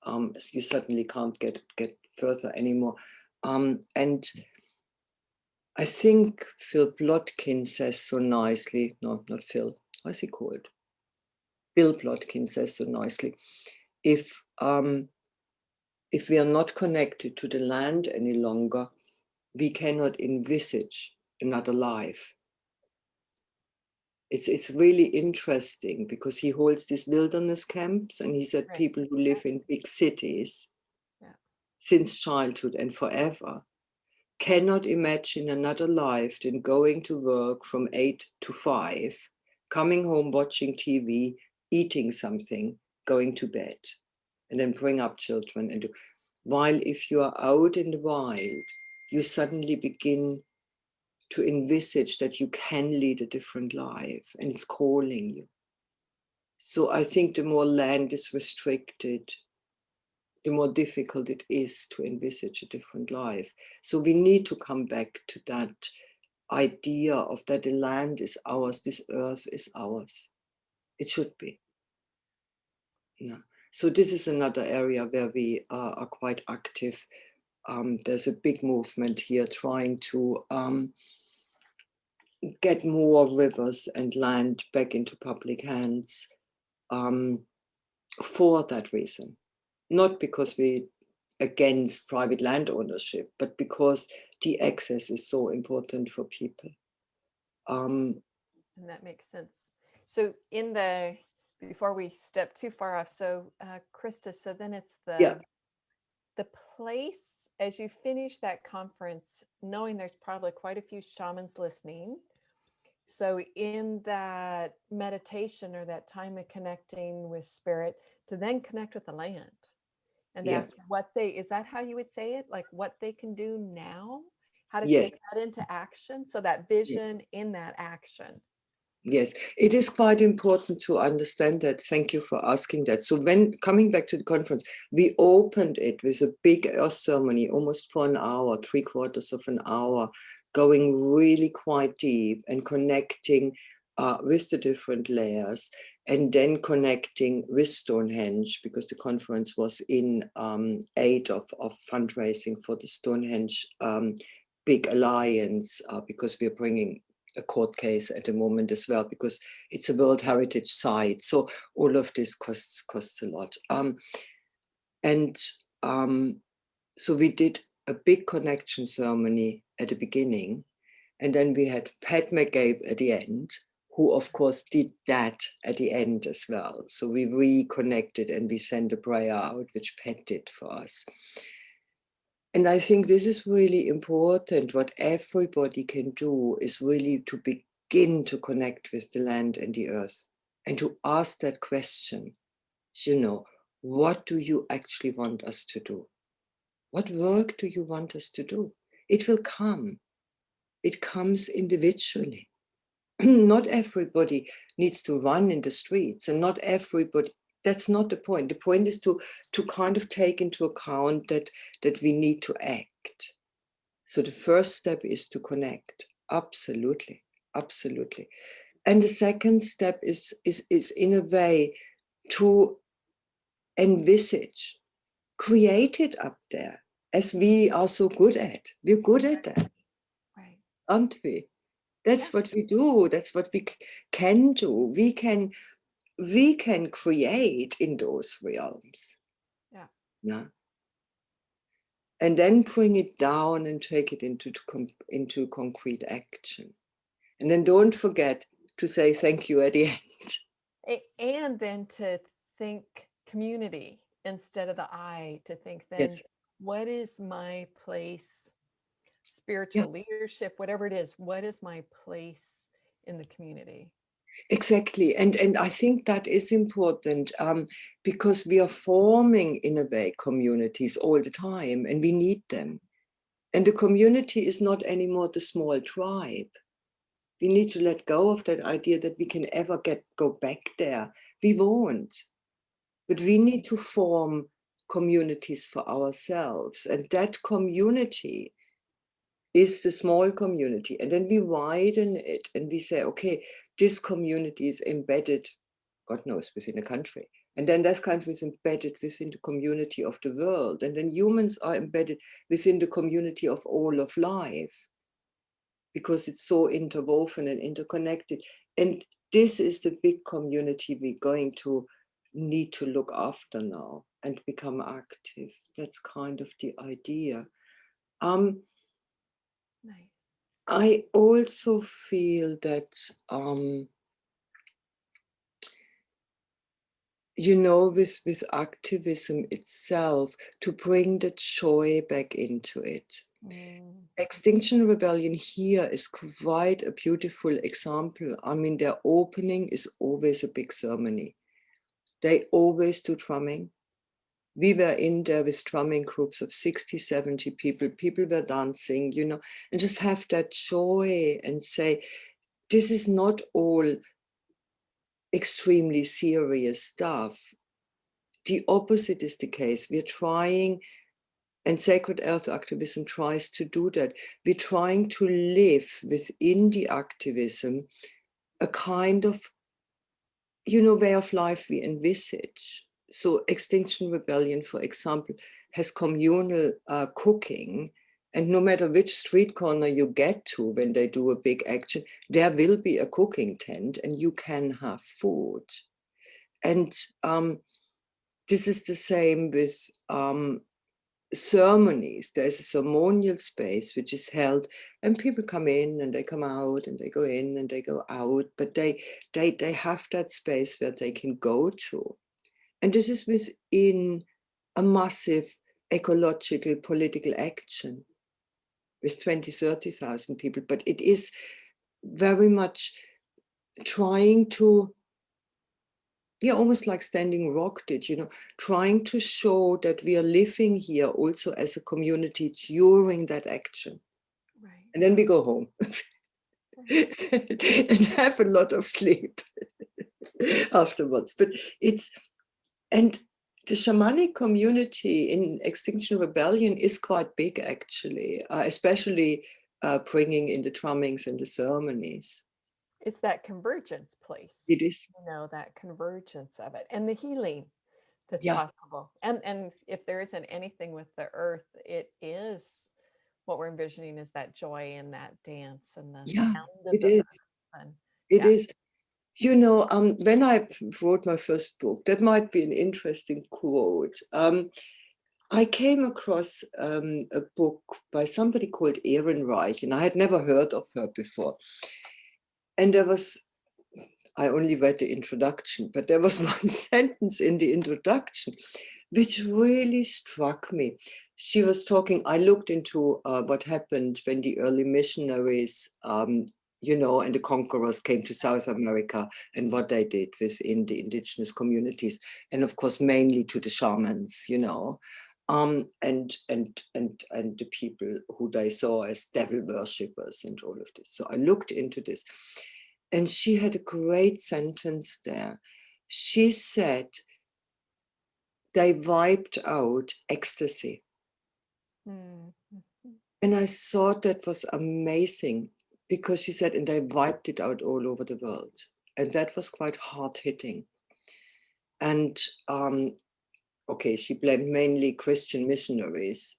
You certainly can't get further anymore. And I think Phil Plotkin says so nicely, no, not Phil, what's he called? Bill Plotkin says so nicely, if we are not connected to the land any longer, we cannot envisage another life. It's really interesting because he holds these wilderness camps, and he said people who live in big cities since childhood and forever cannot imagine another life than going to work from 8 to 5, coming home, watching TV, eating something, going to bed, and then bring up children. And while if you are out in the wild, you suddenly begin to envisage that you can lead a different life, and it's calling you. So I think the more land is restricted, the more difficult it is to envisage a different life. So we need to come back to that idea of that the land is ours, this earth is ours. It should be. Yeah. So this is another area where we are quite active. There's a big movement here trying to get more rivers and land back into public hands for that reason. Not because we against private land ownership, but because the access is so important for people. And that makes sense. So before we step too far off, so Krista, so then it's the place as you finish that conference, knowing there's probably quite a few shamans listening. So in that meditation or that time of connecting with spirit, to then connect with the land and ask is that how you would say it? Like what they can do now? How to take that into action? So that vision in that action. Yes, it is quite important to understand that. Thank you for asking that. So when coming back to the conference, we opened it with a big earth ceremony, almost for an hour, 3/4 of an hour, going really quite deep and connecting with the different layers, and then connecting with Stonehenge, because the conference was in aid of fundraising for the Stonehenge big alliance, because we're bringing a court case at the moment as well, because it's a World Heritage Site. So all of this costs a lot. So we did a big connection ceremony at the beginning, and then we had Pat McCabe at the end, who of course did that at the end as well. So we reconnected and we sent a prayer out, which Pat did for us. And I think this is really important. What everybody can do is really to begin to connect with the land and the earth, and to ask that question, what do you actually want us to do? What work do you want us to do? It will come. It comes individually. Not everybody needs to run in the streets, and not everybody, that's not the point. The point is to kind of take into account that we need to act. So the first step is to connect. Absolutely, absolutely. And the second step is in a way to envisage, create it up there, as we are so good at. We're good at that, aren't we? That's what we do. That's what we can do. We can create in those realms. Yeah. And then bring it down and take it into concrete action. And then don't forget to say thank you at the end. And then to think community instead of the I, to think then, what is my place, spiritual leadership, whatever it is, what is my place in the community? Exactly. And I think that is important, because we are forming, in a way, communities all the time, and we need them. And the community is not anymore the small tribe. We need to let go of that idea that we can ever go back there. We won't. But we need to form communities for ourselves. And that community is the small community. And then we widen it and we say, okay, this community is embedded, God knows, within a country, And then that kind of is embedded within the community of the world. And then humans are embedded within the community of all of life, because it's so interwoven and interconnected. And this is the big community we're going to need to look after now and become active. That's kind of the idea. Nice. I also feel that, you know, with activism itself, to bring the joy back into it. Extinction Rebellion here is quite a beautiful example. I mean, their opening is always a big ceremony. They always do drumming. We were in there with drumming groups of 60, 70 people. People were dancing, you know, and just have that joy and say, this is not all extremely serious stuff. The opposite is the case. We're trying, and Sacred Earth Activism tries to do that. We're trying to live within the activism a kind of, you know, way of life we envisage. So Extinction Rebellion, for example, has communal cooking. And no matter which street corner you get to when they do a big action, there will be a cooking tent and you can have food. And this is the same with ceremonies. There's a ceremonial space which is held, and people come in and they come out and they go in and they go out, but they have that space where they can go to. And this is within a massive ecological political action with 20, 30,000 people, but it is very much trying to, yeah, almost like Standing Rock did, you know, trying to show that we are living here also as a community during that action. Right. And then we go home and have a lot of sleep afterwards. But it's, and the shamanic community in Extinction Rebellion is quite big, actually, especially bringing in the drummings and the ceremonies. It's that convergence place, It is. you know, that convergence of it and the healing that's Yeah. possible. And if there isn't anything with the earth, it is what we're envisioning is that joy and that dance and the Yeah, sound of it the is. earth. And It yeah. is. You know, when I wrote my first book, that might be an interesting quote. I came across a book by somebody called Erin Wright, and I had never heard of her before. And there was, I only read the introduction, but there was one sentence in the introduction which really struck me. She was talking, I looked into what happened when the early missionaries, you know, and the conquerors came to South America and what they did within the indigenous communities. And of course, mainly to the shamans, you know, and the people who they saw as devil worshippers and all of this. So I looked into this. And she had a great sentence there. She said, they wiped out ecstasy. And I thought that was amazing because she said, and they wiped it out all over the world. And that was quite hard hitting. And okay, she blamed mainly Christian missionaries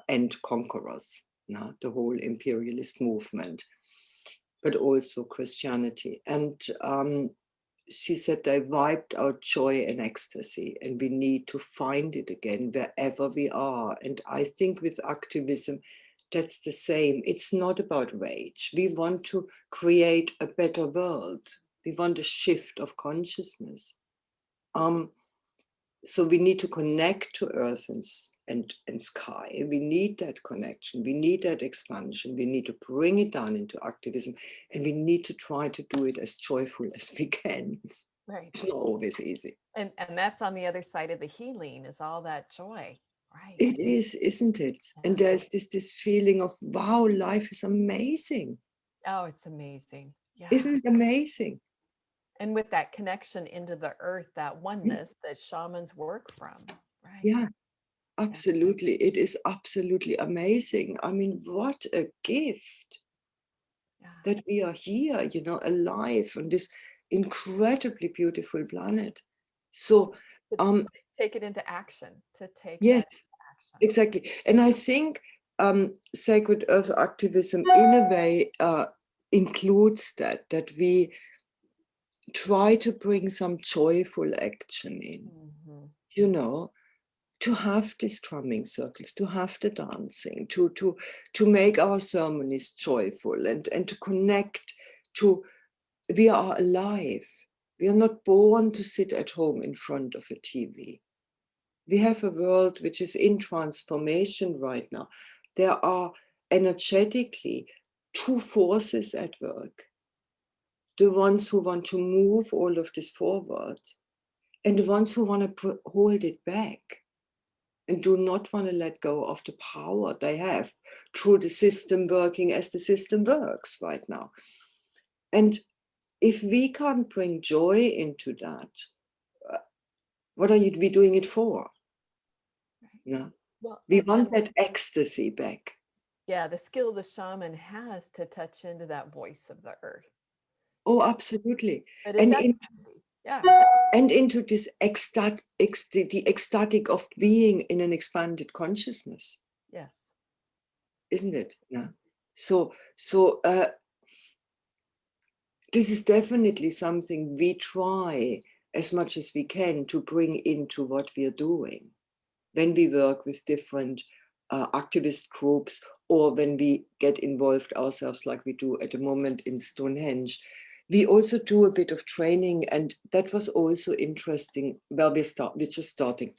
and conquerors, the whole imperialist movement, but also Christianity. And she said they wiped out joy and ecstasy, and we need to find it again wherever we are. And I think with activism, that's the same. It's not about rage. We want to create a better world. We want a shift of consciousness. So we need to connect to earth and sky. We need that connection. We need that expansion. We need to bring it down into activism, and we need to try to do it as joyful as we can. Right. It's not always easy. And that's on the other side of the healing is all that joy. Right. It is, isn't it? Yeah. And there's this feeling of, wow, life is amazing. Oh, it's amazing. Yeah. Isn't it amazing? And with that connection into the earth, that oneness that shamans work from. Right. Yeah, absolutely. It is absolutely amazing. I mean, what a gift that we are here, you know, alive on this incredibly beautiful planet. So take it into action, to take that yes, into action. exactly. And I think sacred earth activism in a way includes that we try to bring some joyful action in, you know, to have these drumming circles, to have the dancing, to make our ceremonies joyful, and to connect to, we are alive. We are not born to sit at home in front of a TV. We have a world which is in transformation right now. There are energetically two forces at work. The ones who want to move all of this forward, and the ones who want to hold it back and do not want to let go of the power they have through the system working as the system works right now. And if we can't bring joy into that, what are we doing it for? Right. No, Well, we want that ecstasy back. yeah, the skill the shaman has to touch into that voice of the earth. Oh, Yeah. absolutely. But it's ecstasy. Yeah. And into this the ecstatic of being in an expanded consciousness. Yes. Isn't it? Yeah. So this is definitely something we try as much as we can to bring into what we are doing when we work with different activist groups, or when we get involved ourselves like we do at the moment in Stonehenge. We also do a bit of training, and that was also interesting. Well, we're just starting.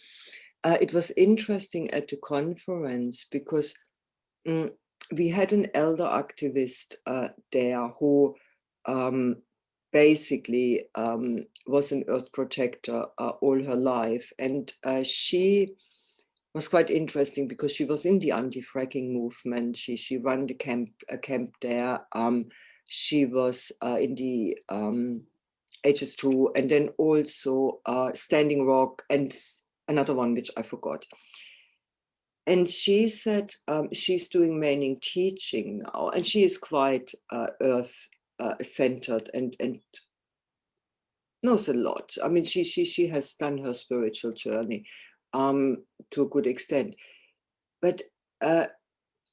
It was interesting at the conference because we had an elder activist there who basically was an earth protector all her life, and she was quite interesting because she was in the anti-fracking movement. She ran the camp there. She was in the HS2, and then also Standing Rock, and another one which I forgot. And she said she's doing mainly teaching now, and she is quite earth centered and knows a lot. I mean, she has done her spiritual journey to a good extent. But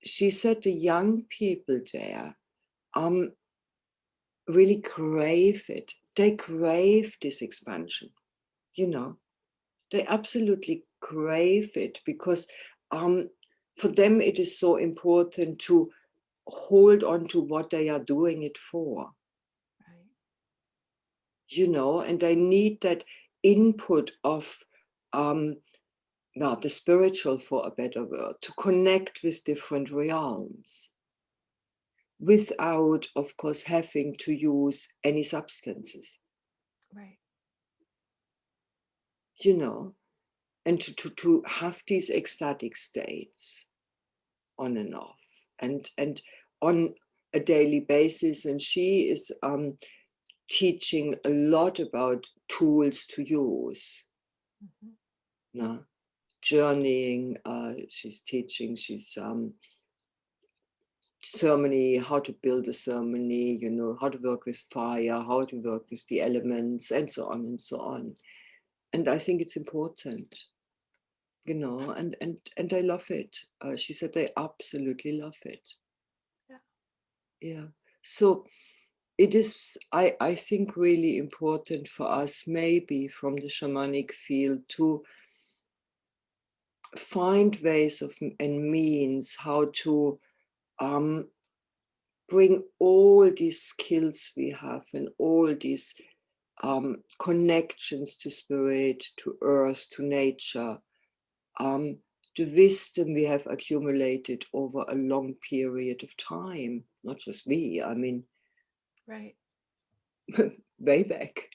she said the young people there really crave it. They crave this expansion, you know. They absolutely crave it because for them it is so important to hold on to what they are doing it for. Right. You know, and they need that input of the spiritual, for a better word, to connect with different realms without, of course, having to use any substances. Right. You know, and to have these ecstatic states on and off, and on a daily basis. And she is teaching a lot about tools to use. No, journeying. She's teaching. She's ceremony, how to build a ceremony. You know, how to work with fire, how to work with the elements, and so on and so on. And I think it's important. You know, and I love it. She said they absolutely love it. Yeah. Yeah. So it is, I think, really important for us, maybe from the shamanic field, to find ways of and means how to bring all these skills we have and all these connections to spirit, to earth, to nature, the wisdom we have accumulated over a long period of time, not just we, I mean, Right. way back,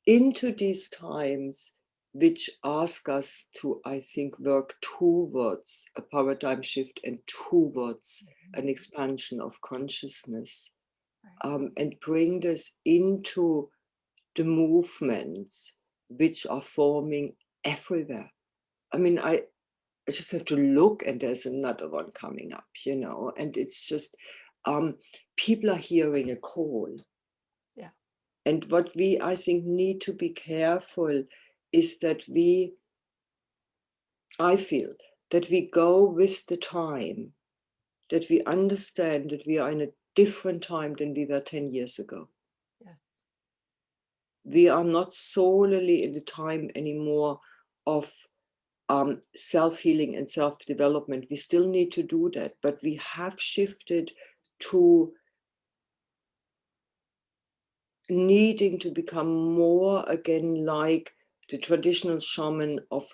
into these times which ask us to, I think, work towards a paradigm shift and towards an expansion of consciousness, Right. and bring this into the movements which are forming everywhere. I mean, I just have to look, and there's another one coming up, you know, and it's just people are hearing a call. Yeah. And what we, I think, need to be careful is that I feel that we go with the time, that we understand that we are in a different time than we were 10 years ago. Yes. We are not solely in the time anymore of self-healing and self-development. We still need to do that, but we have shifted to needing to become more again like the traditional shaman of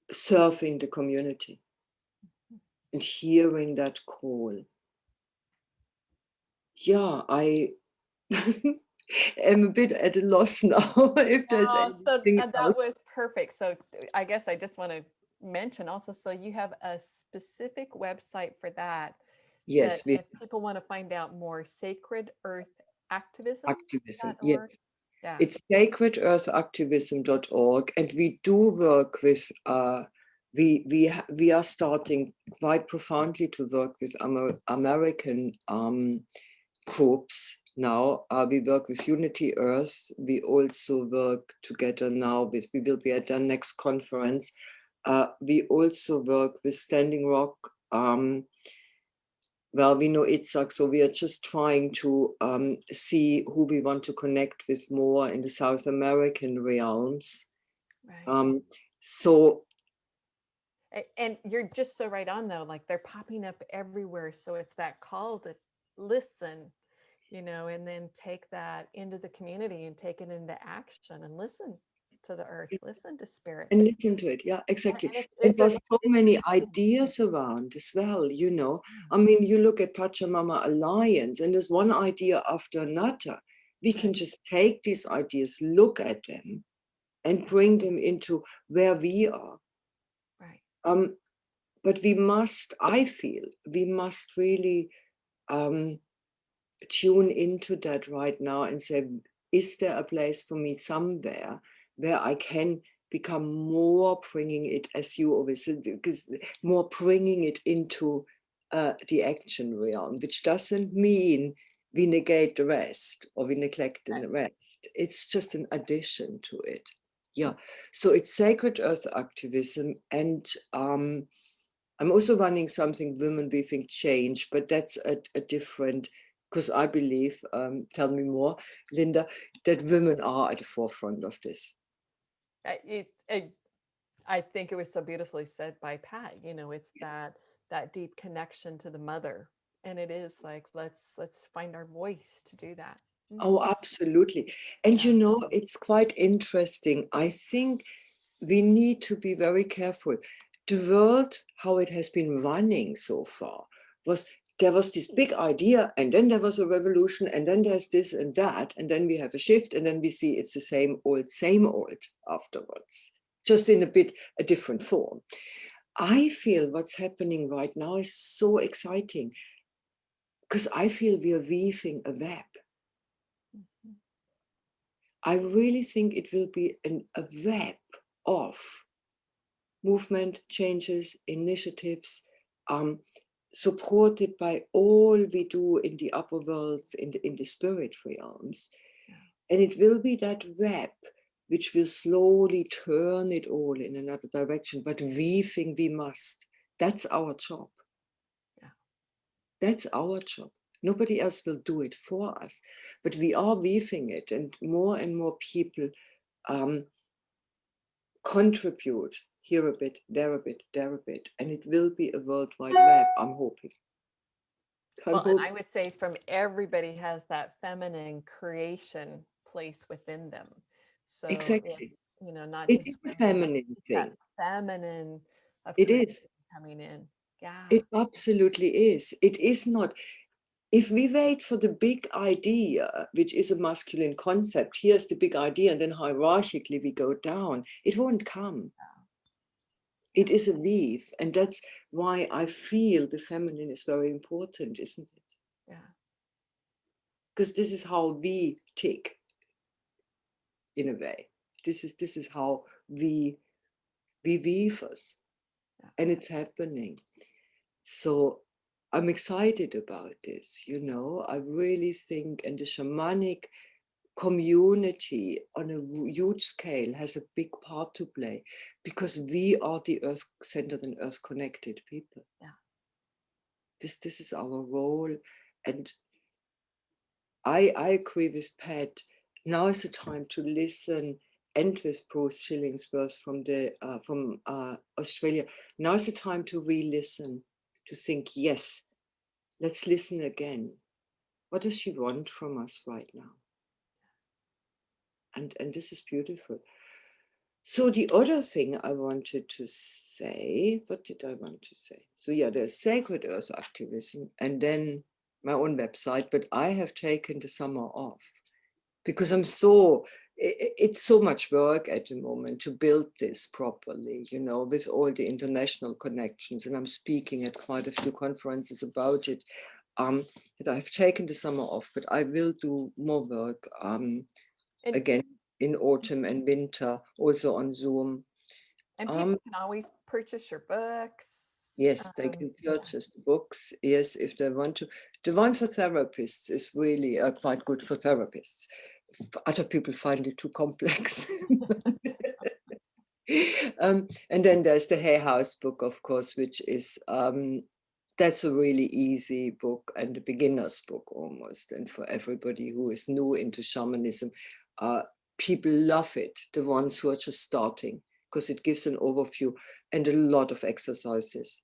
serving the community and hearing that call. Yeah, I am a bit at a loss now if there's Oh, so anything that else. was perfect. So I guess I just want to mention also, so you have a specific website for that, that Yes, we if people want to find out more, activism. Yes, sacredearthactivism.org. Yeah. it's sacredearthactivism.org, and we do work with we are starting quite profoundly to work with American groups now. We work with Unity Earth. We also work together now with, we will be at our next conference. We also work with Standing Rock. Well, we know Itzhak, so we are just trying to see who we want to connect with more in the South American realms. Right. So And you're just so right on though, like they're popping up everywhere. So it's that call to listen, and then take that into the community and take it into action and listen to the earth, listen to spirit. and listen to it, yeah, exactly. And And it's a there's so it's many exciting. ideas around as well, Yeah. I mean, you look at Pachamama Alliance, and there's one idea after another. We can Right. just take these ideas, look at them, and bring them into where we are. Right. But we must, I feel, we must really tune into that right now and say, is there a place for me somewhere where I can become more bringing it, as you always said, because more bringing it into the action realm, which doesn't mean we negate the rest or we neglect the rest. It's just an addition to it. Yeah. So it's Sacred Earth Activism, and I'm also running something, Women Weaving Change, but that's a different, because I believe, tell me more, Linda, that women are at the forefront of this. I think it was so beautifully said by Pat. It's that deep connection to the mother, and it is like let's find our voice to do that. Oh, absolutely. And Yeah. it's quite interesting. I think we need to be very careful. The world, how it has been running so far, was there was this big idea, and then there was a revolution, and then there's this and that, and then we have a shift, and then we see it's the same old afterwards, just in a different form. I feel what's happening right now is so exciting, because I feel we are weaving a web. Mhm. I really think it will be a web of movement, changes, initiatives, supported by all we do in the upper worlds, in the spirit realms. Yeah. And it will be that web which will slowly turn it all in another direction. But weaving, we must. That's our job. Yeah. That's our job. Nobody else will do it for us. But we are weaving it, and more people contribute here a bit, there a bit, there a bit, and it will be a worldwide web, I'm hoping. Well, and I would say from everybody has that feminine creation place within them. So Exactly. it's, not It just is a women, but feminine it's that thing. feminine of It creation is. coming in. Yeah. It absolutely is. It is not. If we wait for the big idea, which is a masculine concept, here's the big idea, and then hierarchically we go down, it won't come. Yeah. It is a weave. And that's why I feel the feminine is very important, isn't it? Yeah. Because this is how we tick, in a way. This is how we weave us, Yeah. and it's happening. So I'm excited about this, you know. I really think, and the shamanic community on a huge scale has a big part to play, because we are the earth-centered and earth-connected people. Yeah. This is our role. And I agree with Pat. Now is the time to listen. And with Bruce Shillingsworth from Australia, now is the time to re-listen, to think, yes, let's listen again. What does she want from us right now? And this is beautiful. So the other thing I wanted to say, what did I want to say? So yeah, there's Sacred Earth Activism, and then my own website, but I have taken the summer off because it's so much work at the moment to build this properly, you know, with all the international connections. And I'm speaking at quite a few conferences about it. That I've taken the summer off, but I will do more work again in autumn and winter, also on Zoom. And people can always purchase your books. Yes, they can purchase the books. Yes, if they want to. The one for therapists is really quite good for therapists. Other people find it too complex. And then there's the Hay House book, of course, which is that's a really easy book and a beginner's book almost. And for everybody who is new into shamanism, people love it, the ones who are just starting, because it gives an overview and a lot of exercises,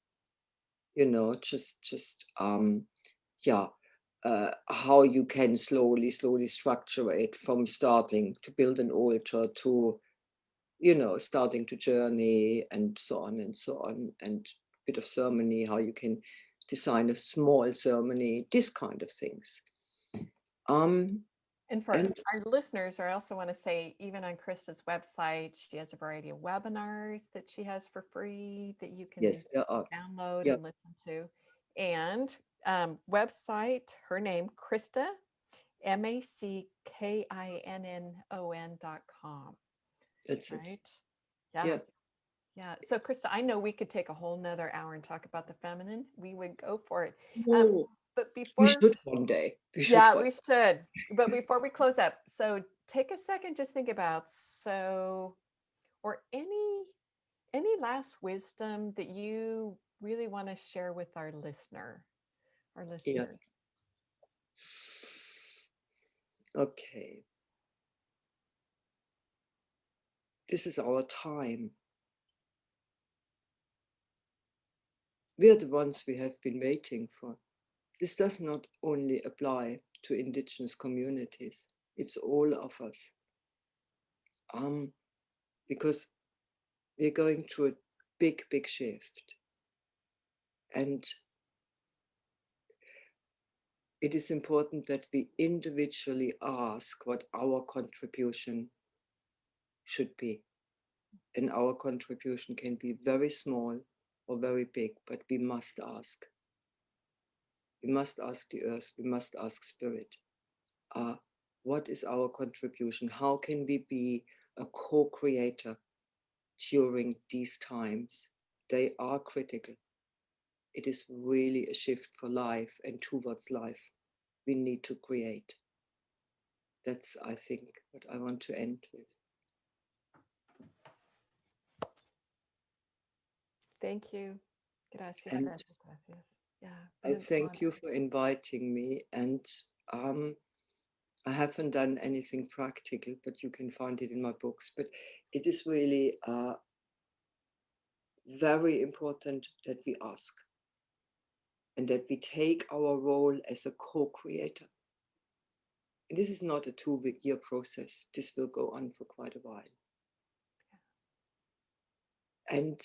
you know, yeah, how you can slowly structure it from starting to build an altar to, you know, starting to journey and so on and so on, and a bit of ceremony, how you can design a small ceremony, this kind of things. And for And our listeners, I also want to say, even on Krista's website, she has a variety of webinars that she has for free that you can yes, there are, download yeah, and listen to. And website, her name, Krista, MACKINNON.com. that's it. Right? Yeah. Yeah. Yeah. So, Krista, I know we could take a whole nother hour and talk about the feminine. We would go for it. Oh, But we before, should one day. We should yeah, one. we should. But before we close up, so take a second, just think about or any last wisdom that you really want to share with our Yeah. listeners. Okay. This is our time. We are the ones we have been waiting for. This does not only apply to indigenous communities, it's all of us. Because we're going through a big, big shift. And it is important that we individually ask what our contribution should be. And our contribution can be very small or very big, but we must ask. We must ask the earth, we must ask spirit. What is our contribution? How can we be a co-creator during these times? They are critical. It is really a shift for life and towards life. We need to create. That's, I think, what I want to end with. Thank you. Gracias, And gracias, gracias. Yeah, I been an thank you honor. for inviting me. And I haven't done anything practical, but you can find it in my books. But it is really very important that we ask and that we take our role as a co-creator. And this is not a 2-year process. This will go on for quite a while. And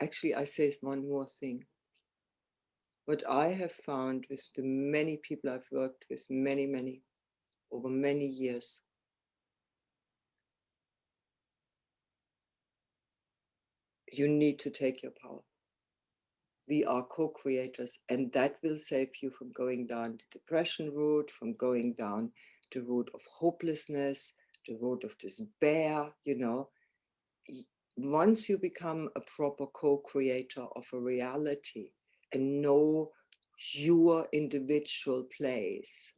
actually, I say one more thing. What I have found with the many people I've worked with, many, over many years, you need to take your power. We are co-creators, and that will save you from going down the depression route, from going down the route of hopelessness, the road of despair, you know. Once you become a proper co-creator of a reality and know your individual place,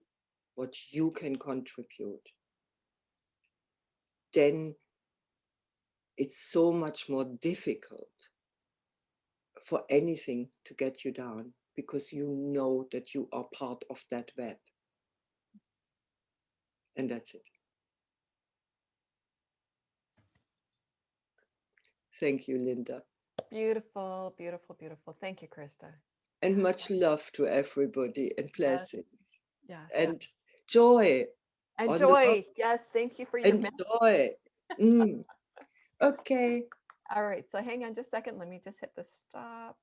what you can contribute, then it's so much more difficult for anything to get you down, because you know that you are part of that web. And that's it. Thank you, Linda. Beautiful, beautiful, beautiful. Thank you, Krista. And Yeah. much love to everybody, and Yes, blessings yes. and joy And on the road. joy. Yes, thank you for your And message. joy. Mm. Okay. All right, so hang on just a second. Let me just hit the stop.